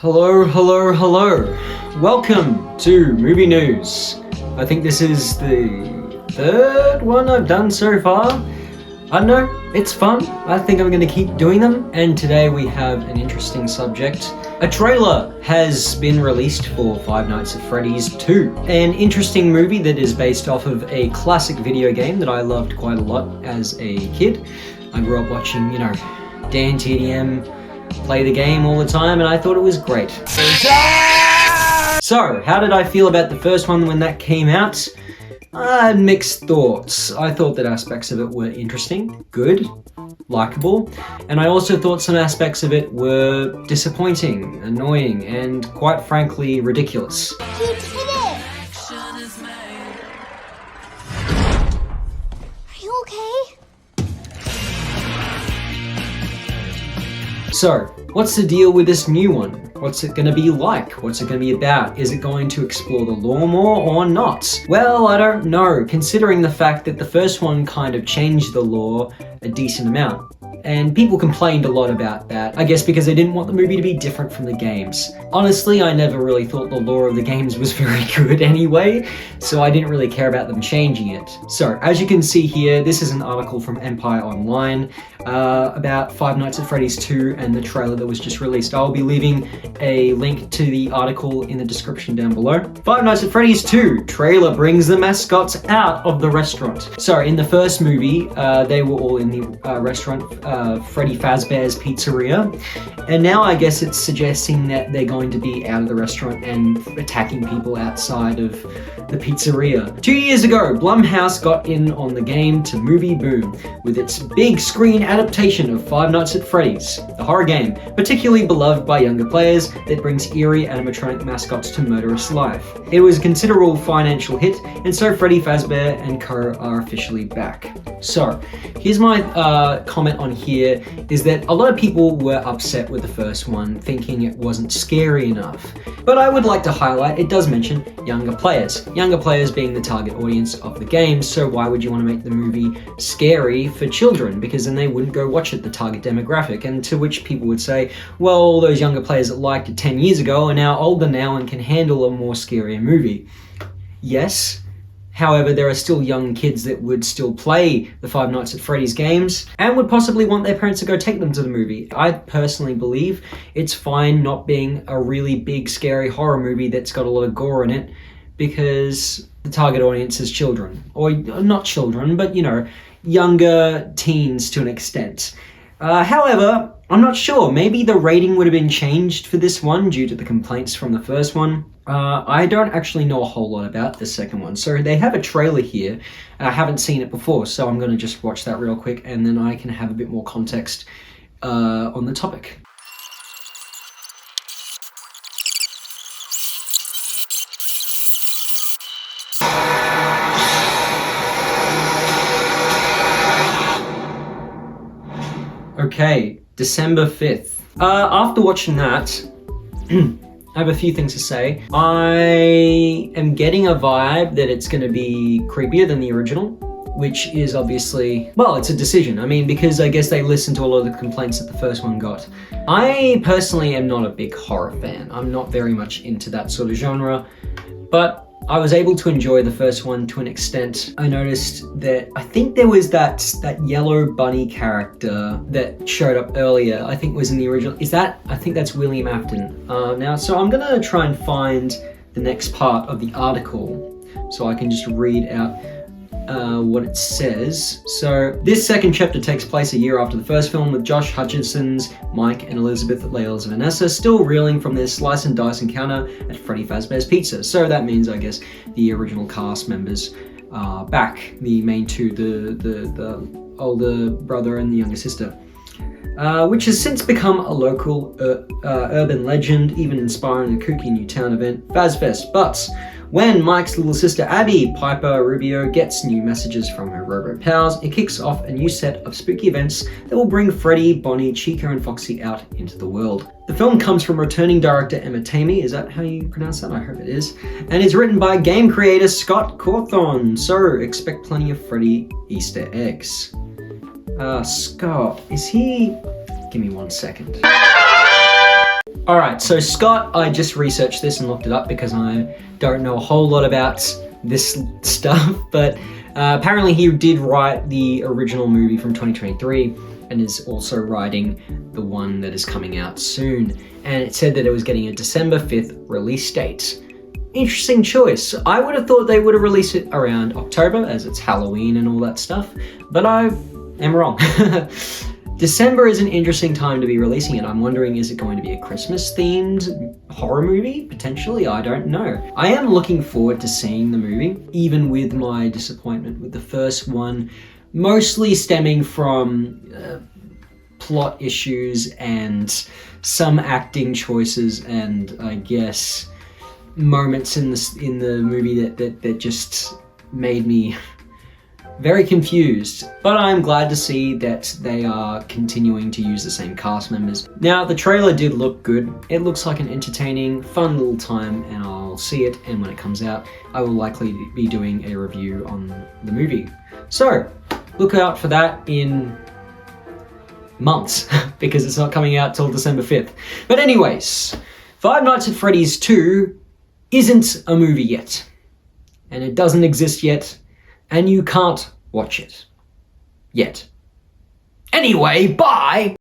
Hello, hello, hello. Welcome to Movie News. I think this is the third one I've done so far. I don't know, it's fun. I think I'm going to keep doing them. And today we have an interesting subject. A trailer has been released for Five Nights at Freddy's 2. An interesting movie that is based off of a classic video game that I loved quite a lot as a kid. I grew up watching, Dan TDM play the game all the time, and I thought it was great. So, how did I feel about the first one when that came out? I had mixed thoughts. I thought that aspects of it were interesting, good, likable, and I also thought some aspects of it were disappointing, annoying, and quite frankly, ridiculous. You did it! Are you okay? So, what's the deal with this new one? What's it going to be like? What's it going to be about? Is it going to explore the lore more or not? Well, I don't know, considering the fact that the first one kind of changed the lore a decent amount. And people complained a lot about that, I guess because they didn't want the movie to be different from the games. Honestly, I never really thought the lore of the games was very good anyway, so I didn't really care about them changing it. So, as you can see here, this is an article from Empire Online about Five Nights at Freddy's 2 and the trailer that was just released. I'll be leaving a link to the article in the description down below. Five Nights at Freddy's 2 trailer brings the mascots out of the restaurant. So, in the first movie, they were all in the restaurant, Freddy Fazbear's Pizzeria, and now I guess it's suggesting that they're going to be out of the restaurant and attacking people outside of the pizzeria. 2 years ago, Blumhouse got in on the game to movie boom with its big screen adaptation of Five Nights at Freddy's, the horror game, particularly beloved by younger players that brings eerie animatronic mascots to murderous life. It was a considerable financial hit, and so Freddy Fazbear and co are officially back. So, here's my comment on here, is that a lot of people were upset with the first one, thinking it wasn't scary enough. But I would like to highlight, it does mention younger players being the target audience of the game, so why would you want to make the movie scary for children? Because then they wouldn't go watch it, the target demographic. And to which people would say, well, all those younger players that liked it 10 years ago are now older now and can handle a more scarier movie. Yes. However, there are still young kids that would still play the Five Nights at Freddy's games and would possibly want their parents to go take them to the movie. I personally believe it's fine not being a really big, scary horror movie that's got a lot of gore in it, because the target audience is children. Or not children, but younger teens to an extent. However, I'm not sure. Maybe the rating would have been changed for this one due to the complaints from the first one. I don't actually know a whole lot about the second one. So they have a trailer here, and I haven't seen it before, so I'm going to just watch that real quick, and then I can have a bit more context on the topic. Okay, December 5th. After watching that, I have a few things to say. I am getting a vibe that it's going to be creepier than the original, which is obviously, well, it's a decision. I mean, because I guess they listened to a lot of the complaints that the first one got. I personally am not a big horror fan. I'm not very much into that sort of genre, but I was able to enjoy the first one to an extent. I noticed that I think there was that yellow bunny character that showed up earlier. I think was in the original. I think that's William Afton now. So I'm gonna try and find the next part of the article so I can just read out what it says. So this second chapter takes place a year after the first film, with Josh Hutcherson's Mike and Elizabeth Lale's Vanessa still reeling from their slice and dice encounter at Freddy Fazbear's Pizza. So that means, I guess, the original cast members are back. The main two, the older brother and the younger sister. Which has since become a local urban legend, even inspiring the kooky new town event, Fazfest. But when Mike's little sister Abby Piper Rubio gets new messages from her Robo pals, it kicks off a new set of spooky events that will bring Freddy, Bonnie, Chica, and Foxy out into the world. The film comes from returning director Emma Tamey, is that how you pronounce that? I hope it is. And is written by game creator Scott Cawthon, so expect plenty of Freddy Easter eggs. Scott, is he... Give me 1 second. Alright, so Scott, I just researched this and looked it up because I don't know a whole lot about this stuff, but apparently he did write the original movie from 2023 and is also writing the one that is coming out soon. And it said that it was getting a December 5th release date. Interesting choice. I would have thought they would have released it around October, as it's Halloween and all that stuff, but I am wrong. December is an interesting time to be releasing it. I'm wondering, is it going to be a Christmas-themed horror movie? Potentially, I don't know. I am looking forward to seeing the movie, even with my disappointment with the first one, mostly stemming from plot issues and some acting choices and, I guess, moments in the movie that just made me very confused, but I'm glad to see that they are continuing to use the same cast members. Now, the trailer did look good. It looks like an entertaining, fun little time, and I'll see it, and when it comes out, I will likely be doing a review on the movie. So, look out for that in months, because it's not coming out till December 5th. But anyways, Five Nights at Freddy's 2 isn't a movie yet, and it doesn't exist yet, and you can't watch it. Yet. Anyway, bye!